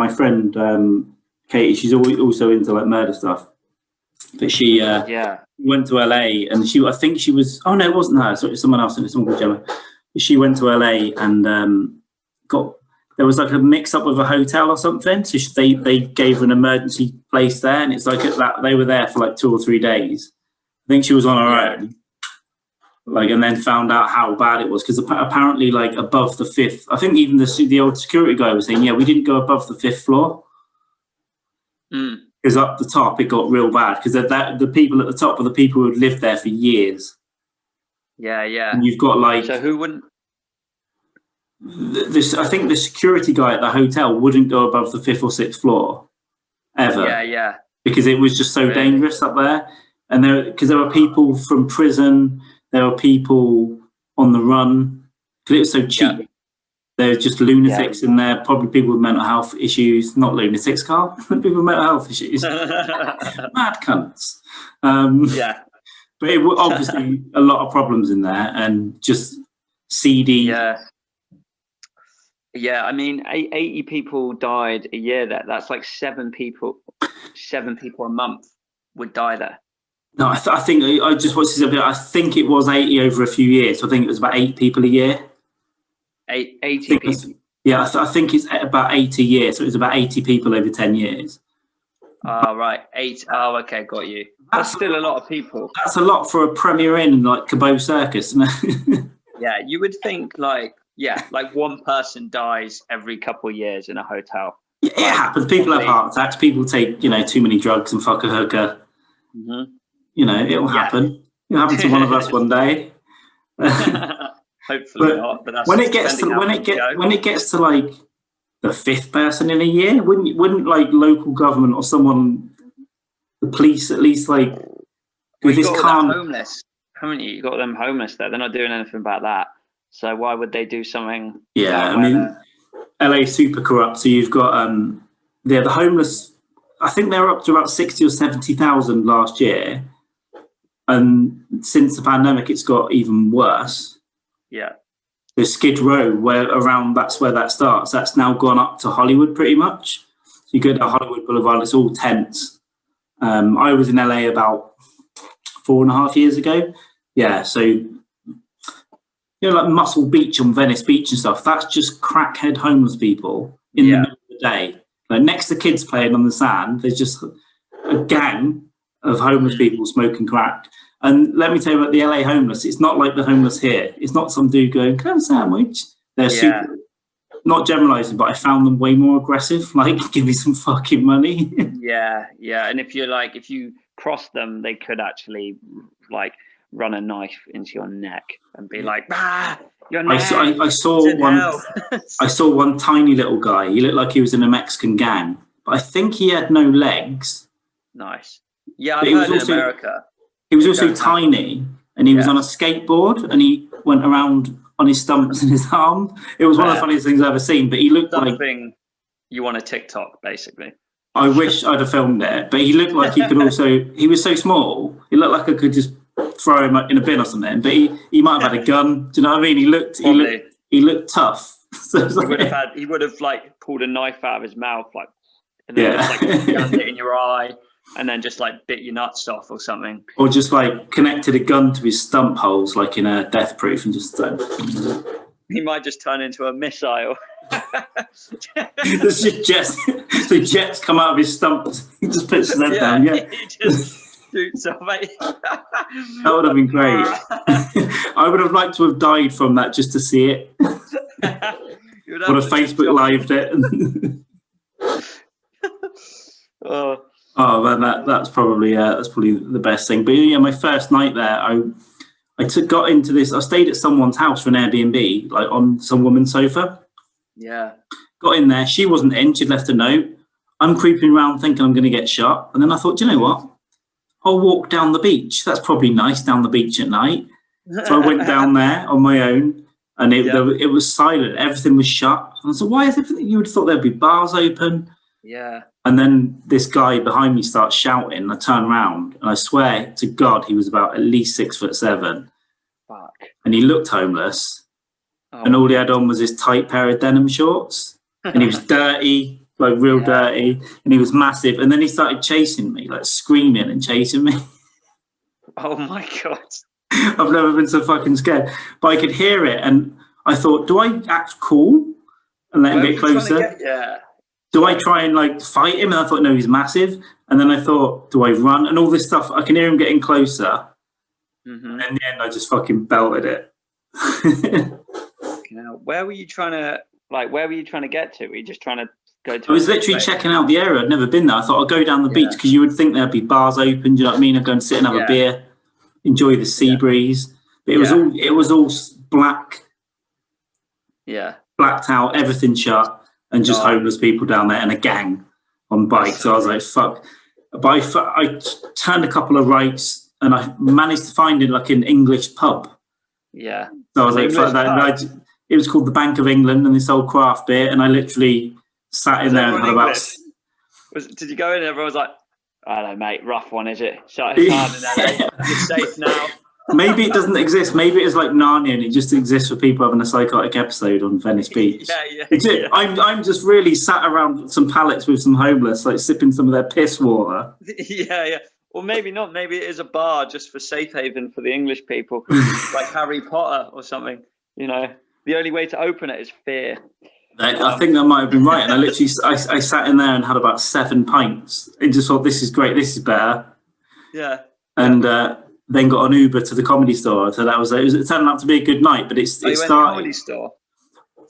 friend Katie, she's also into like murder stuff, but she went to LA, and I think she was. Oh no, it wasn't her. So it was someone else, and it was someone called Gemma. She went to LA and there was like a mix-up with a hotel or something, so they gave her an emergency place there, and it's like they were there for like 2 or 3 days. I think she was on her own, like, and then found out how bad it was because apparently, like above the 5th, I think even the old security guy was saying, we didn't go above the 5th floor because up the top it got real bad because the people at the top are the people who had lived there for years. Yeah. And you've got like so who wouldn't. I think the security guy at the hotel wouldn't go above the 5th or 6th floor ever. Yeah. Because it was just so dangerous up there. And there were people from prison, there were people on the run. Because it was so cheap. Yeah. There were just lunatics in there, probably people with mental health issues. Not lunatics, Carl. People with mental health issues. Mad cunts. But it was obviously a lot of problems in there and just seedy. Yeah, I mean, 80 people died a year there. That's like 7 people a month would die there. No, I think I just watched this. I think it was 80 over a few years. So I think it was about 8 people a year. 80 people? Yeah, I think it's about 80 a year. So it was about 80 people over 10 years. Oh, right. 8. Oh, okay, got you. That's still a lot of people. That's a lot for a Premier Inn like Cabot Circus. Yeah, you would think like one person dies every couple of years in a hotel. Yeah, it happens. People have heart attacks. People take, too many drugs and fuck a hooker. Mm-hmm. It'll happen. It'll happen to one of us one day. Hopefully not. But that's when it gets to like the 5th person in a year, wouldn't like local government or someone, the police at least like with this calm. Homeless, haven't you? You got them homeless there. They're not doing anything about that. So why would they do something? Yeah, I mean, LA super corrupt. So you've got the homeless. I think they're up to about 60 or 70,000 last year, and since the pandemic, it's got even worse. Yeah. The Skid Row, that's where that starts. That's now gone up to Hollywood pretty much. So you go to Hollywood Boulevard, it's all tents. I was in LA about 4.5 years ago. Yeah, so like Muscle Beach on Venice Beach and stuff. That's just crackhead homeless people in the middle of the day. Like next to kids playing on the sand, there's just a gang of homeless people smoking crack. And let me tell you about the LA homeless. It's not like the homeless here. It's not some dude going, "Can I have a sandwich?" They're super, not generalizing, but I found them way more aggressive. Like, give me some fucking money. Yeah. And if you cross them, they could actually like run a knife into your neck and be like, your neck. I saw one tiny little guy. He looked like he was in a Mexican gang, but I think he had no legs. Nice. Yeah, I've heard in America. He was also tiny, and he was on a skateboard, and he went around on his stumps and his arm. It was one of the funniest things I've ever seen. But he looked something you want a TikTok, basically. I wish I'd have filmed it, but he looked like he could also. He was so small. He looked like I could just throw him in a bin or something. But he might have had a gun. Do you know what I mean? He looked tough. So he would have like pulled a knife out of his mouth, like, and then just like jammed it in your eye. And then just like bit your nuts off or something. Or just like connected a gun to his stump holes, like in a Death Proof, and just. He might just turn into a missile. There's just jets. So jets come out of his stumps. He just puts his head down. Yeah. He just shoots off. That would have been great. I would have liked to have died from that just to see it. Would have Facebook lived it. Oh man, that's probably the best thing. But yeah, my first night there, I got into this. I stayed at someone's house for an Airbnb, like on some woman's sofa. Yeah. Got in there. She wasn't in. She'd left a note. I'm creeping around thinking I'm going to get shot, and then I thought, do you know what? I'll walk down the beach. That's probably nice down the beach at night. So I went down there on my own, and it was silent. Everything was shut. And I said, why is everything? You would have thought there'd be bars open. Yeah. And then this guy behind me starts shouting. I turn around, and I swear to God, he was about at least 6'7". Fuck. And he looked homeless. And all he had on was this tight pair of denim shorts. And he was dirty, like real dirty. And he was massive. And then he started chasing me, like screaming and chasing me. Oh my God. I've never been so fucking scared. But I could hear it. And I thought, do I act cool and let him get closer? Do I try and like fight him? And I thought, no, he's massive. And then I thought, do I run? And all this stuff, I can hear him getting closer. Mm-hmm. And in the end, I just fucking belted it. Where were you trying to get to? Were you just trying to go to? I was literally checking out the area. I'd never been there. I thought I'd go down the beach because you would think there'd be bars open. Do you know what I mean? I'd go and sit and have a beer, enjoy the sea breeze. But it was all black. Yeah. Blacked out, everything shut. And just homeless people down there and a gang on bikes. So I was like, fuck. But I turned a couple of rights and I managed to find it like an English pub. Yeah. So I was like, fuck that. It was called the Bank of England and they sold craft beer. And I literally sat in there and had about. Did you go in and everyone was like, I don't know, mate, rough one, is it? Shut it down in LA. You're safe now. Maybe it doesn't exist. Maybe it's like Narnia and it just exists for people having a psychotic episode on Venice Beach. Yeah. I'm just really sat around some pallets with some homeless, like sipping some of their piss water. Yeah. Or maybe not. Maybe it is a bar just for safe haven for the English people, like Harry Potter or something. You know, the only way to open it is fear. I think that might have been right. And I literally, I sat in there and had about 7 pints and just thought, this is great. This is better. Yeah. And, then got an Uber to the Comedy Store. So that was it turned out to be a good night, but it started. To the Comedy Store?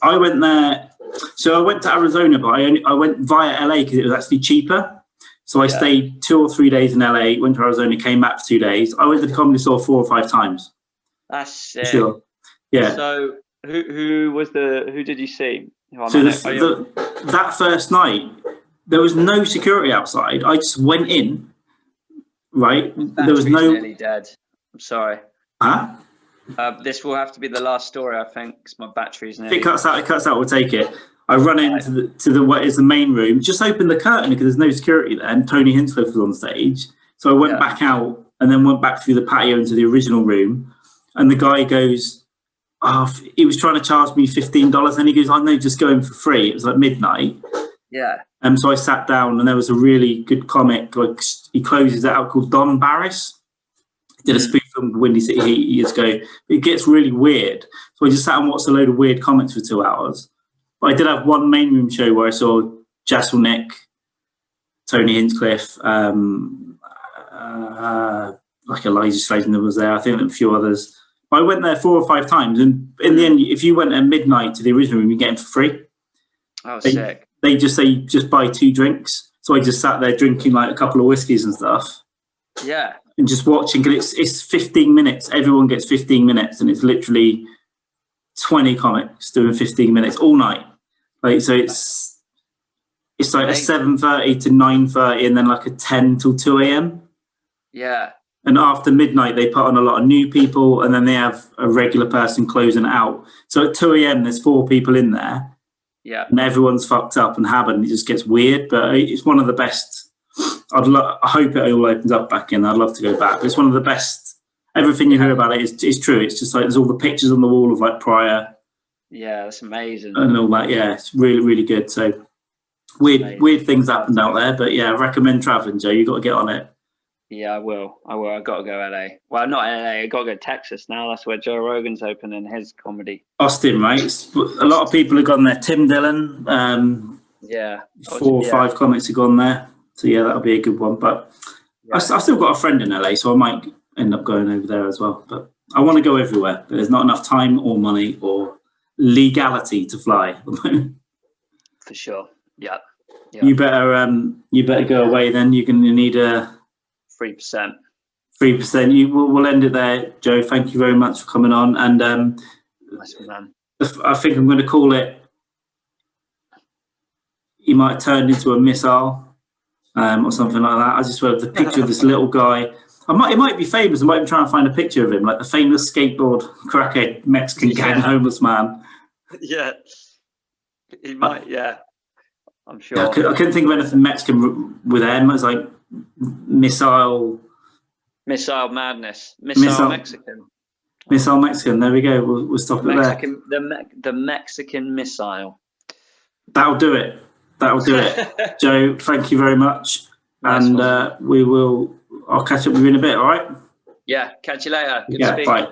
I went there. So I went to Arizona, but I went via LA because it was actually cheaper. So I stayed 2 or 3 days in LA, went to Arizona, came back for 2 days. I went to the Comedy Store 4 or 5 times. That's sick. Sure. Yeah. So who did you see? So that first night, there was no security outside. I just went in. Right, there was no. Nearly dead. I'm sorry. Huh? This will have to be the last story, I think, because my battery's nearly. If it cuts out. We'll take it. I run into the what is the main room, just opened the curtain because there's no security there, and Tony Hinchcliffe was on stage. So I went back out and then went back through the patio into the original room, and the guy goes, "Oh, he was trying to charge me $15," and he goes, "I know, just go in for free." It was like midnight. Yeah. So I sat down, and there was a really good comic. Like he closes it out called Don Barris. He did a spoof film with Windy City Heat years ago. It gets really weird. So I just sat and watched a load of weird comics for 2 hours. But I did have one main room show where I saw Jesselnick, Tony Hinchcliffe, like Elijah Sladen was there. I think a few others. I went there 4 or 5 times, and in the end, if you went at midnight to the original room, you get in for free. Oh, sick. They just say just buy 2 drinks. So I just sat there drinking like a couple of whiskeys and stuff. Yeah. And just watching, because it's 15 minutes. Everyone gets 15 minutes, and it's literally 20 comics doing 15 minutes all night. Like, so it's like a 7:30 to 9:30, and then like a 10 till 2 a.m. Yeah. And after midnight, they put on a lot of new people, and then they have a regular person closing it out. So at 2 a.m., there's 4 people in there. Yeah. And everyone's fucked up and having it just gets weird, but it's one of the best. I hope it all opens up back in. I'd love to go back. But it's one of the best. Everything you hear about it is true. It's just like there's all the pictures on the wall of like Pryor. Yeah, that's amazing. And all that. Yeah, it's really, really good. So weird things happened out there, but yeah, I recommend traveling, Joe. You got to get on it. Yeah, I will. I got to go LA. Well, not LA. I got to go Texas now. That's where Joe Rogan's opening his comedy. Austin, right? A lot of people have gone there. Tim Dillon. 4 or 5 comics have gone there. So yeah, that'll be a good one. But I've still got a friend in LA, so I might end up going over there as well. But I want to go everywhere, but there's not enough time or money or legality to fly. For sure. Yeah. You better go away then. You're going to need a 3%. 3%. We'll end it there, Joe. Thank you very much for coming on. And nice man. I think I'm going to call it. He might have turned into a missile, or something like that. I just have the picture of this little guy. It might be famous. I might be trying to find a picture of him, like the famous skateboard crackhead Mexican gang homeless man. Yeah, he might. Yeah, I'm sure. Yeah, I couldn't think of anything Mexican with him. It was like missile madness, missile Mexican. Missile Mexican. There we go. We'll stop it there. The Mexican missile. That'll do it. Joe, thank you very much. Nice. And I'll catch up with you in a bit, all right? Yeah, catch you later. Good to speak. Bye.